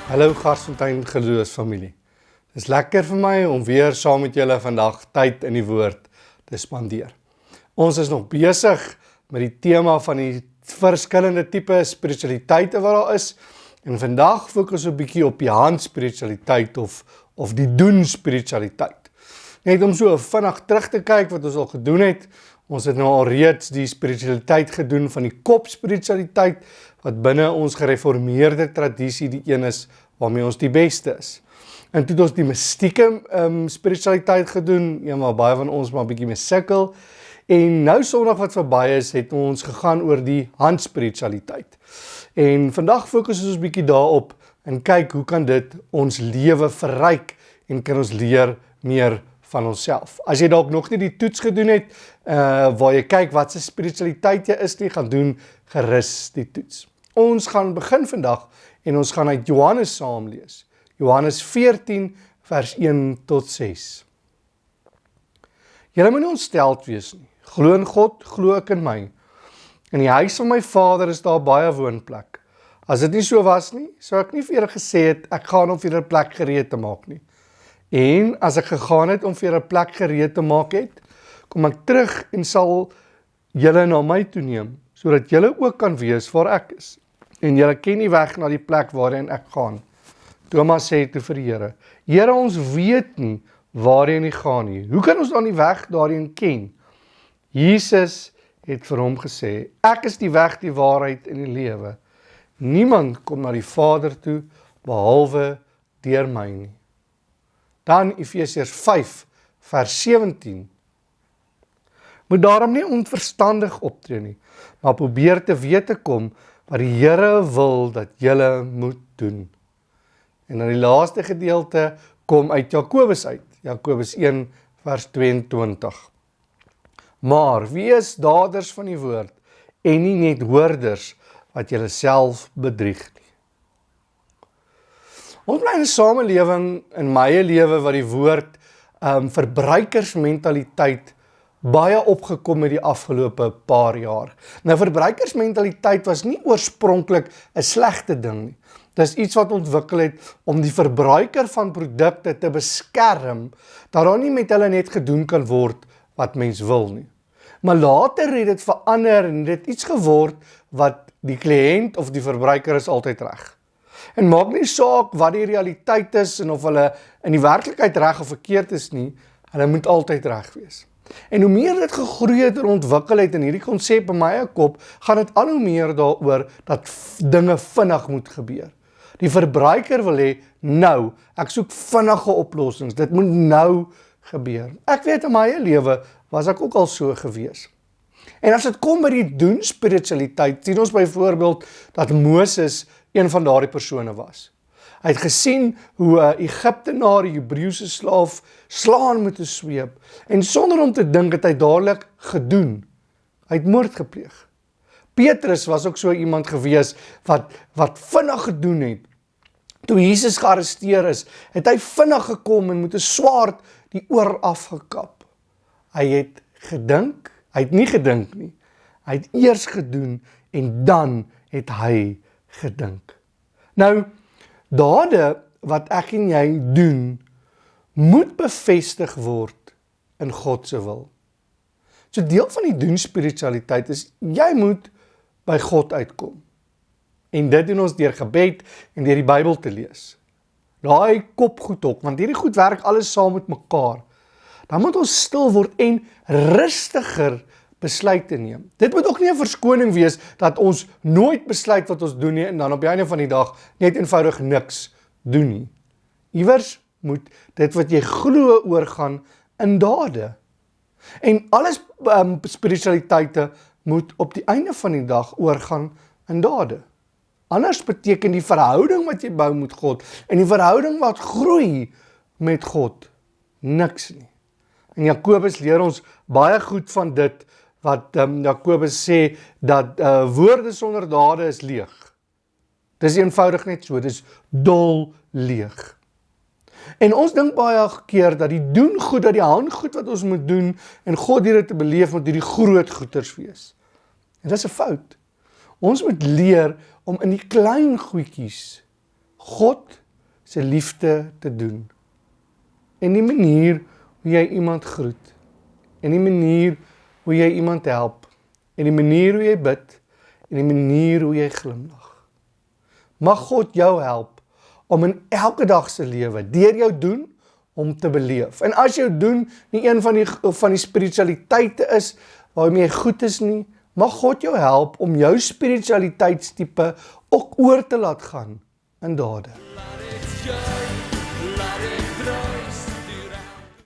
Hallo Garsfontein geloofsfamilie. Het is lekker vir my om weer saam met julle vandag tyd in die woord te spandeer. Ons is nog besig met die tema van die verskillende tipe spiritualiteite wat daar is. En vandag fokus ons 'n bietjie op die handspiritualiteit of die doen spiritualiteit. Net om so vinnig terug te kyk wat ons al gedoen het. Ons het nou al reeds die spiritualiteit gedoen van die kop spiritualiteit, wat binne ons gereformeerde tradisie die een is waarmee ons die beste is. En toe het ons die mystieke spiritualiteit gedoen, een waar baie van ons maar 'n bietjie mee sukkel. En nou Sondag wat verby is, het ons gegaan oor die handspiritualiteit. En vandag fokus ons 'n bietjie daarop en kyk hoe kan dit ons lewe verryk en kan ons leer meer van onsself. As jy dalk nog nie die toets gedoen het, waar jy kyk wat se spiritualiteit jy is nie, gaan doen gerus die toets. Ons gaan begin vandag en ons gaan uit Johannes saam lees. Johannes 14 vers 1 tot 6. Julle moet nie ontsteld wees nie. Glo in God, glo ek in my. In die huis van my Vader is daar baie woonplek. As dit nie so was nie, sou ek nie vir julle gesê het, ek gaan om vir julle 'n plek gereed te maak nie. En as ek gegaan het om vir julle 'n plek gereed te maak het, kom ek terug en sal julle na my toe neem, sodat julle ook kan wees waar ek is. En julle ken die weg na die plek waarheen ek gaan. Thomas sê toe vir die Here, Here, ons weet nie waarheen hy gaan nie. Hoe kan ons dan die weg daarheen ken? Jesus het vir hom gesê, ek is die weg, die waarheid en die lewe. Niemand kom na die Vader toe, behalwe deur my nie. Dan Efesiërs 5 vers 17. Moet daarom nie onverstandig optree nie, maar probeer te weet te kom wat die Here wil dat julle moet doen. En dan die laaste gedeelte kom uit Jakobus uit, Jakobus 1 vers 22. Maar wees daders van die woord en nie net hoorders wat julle self bedrieg nie. Ons bly in 'n samelewing, in my lewe, wat die woord verbruikersmentaliteit baie opgekom het die afgelope paar jaar. Nou verbruikersmentaliteit was nie oorspronklik 'n slegte ding nie. Dis iets wat ontwikkel het om die verbruiker van produkte te beskerm, dat daar nie met hulle net gedoen kan word wat mens wil nie. Maar later het dit verander en dit iets geword wat die kliënt of die verbruiker is altyd reg. En maak nie saak wat die realiteit is en of hulle in die werklikheid reg of verkeerd is nie, hulle moet altyd reg wees. En hoe meer dit gegroei het en ontwikkel het in hierdie konsep in my eie kop, gaan dit al hoe meer daaroor dat dinge vinnig moet gebeur. Die verbruiker wil hê nou, ek soek vinnige oplossings, dit moet nou gebeur. Ek weet in my eie lewe was ek ook al so gewees. En as dit kom by die doen spiritualiteit, sien ons byvoorbeeld dat Moses een van daardie persone was. Hy het gesien hoe 'n Egiptenaar, 'n Hebreëse slaaf, slaan met 'n sweep. En sonder om te dink het hy dadelik gedoen. Hy het moord gepleeg. Petrus was ook so iemand gewees wat vinnig gedoen het. Toe Jesus gearresteer is, het hy vinnig gekom en met 'n swaard die oor afgekap. Hy het gedink, hy het nie gedink nie. Hy het eers gedoen en dan het hy gedink. Nou, dade wat ek en jy doen, moet bevestig word in God se wil. So deel van die doen spiritualiteit is, jy moet by God uitkom. En dit doen ons deur gebed en deur die Bybel te lees. Daai kopgoed ook, want hierdie goed werk alles saam met mekaar. Dan moet ons stil word en rustiger besluite neem. Dit moet ook nie 'n verskoning wees dat ons nooit besluit wat ons doen nie en dan op die einde van die dag net eenvoudig niks doen nie. Iewers moet dit wat jy glo oorgaan in dade. En alles spiritualiteite moet op die einde van die dag oorgaan in dade. Anders beteken die verhouding wat jy bou met God en die verhouding wat groei met God niks nie. En Jakobus leer ons baie goed van dit, wat Jakobus sê, dat woorde sonder dade is leeg. Dis eenvoudig net so, dis dol leeg. En ons dink baie keer dat die doen goed, dat die handgoed wat ons moet doen, en God dit te beleef, moet die groot goeders wees. En dis 'n fout. Ons moet leer om in die klein goedjies God se liefde te doen. En die manier hoe jy iemand groet, en die manier hoe jy iemand help, en die manier hoe jy bid, en die manier hoe jy glimlag. Mag God jou help om in elke dag se lewe, deur jou doen, om te beleef. En as jou doen nie een van die spiritualiteite is, waarmee jy goed is nie, mag God jou help om jou spiritualiteitstipe ook oor te laat gaan in dade.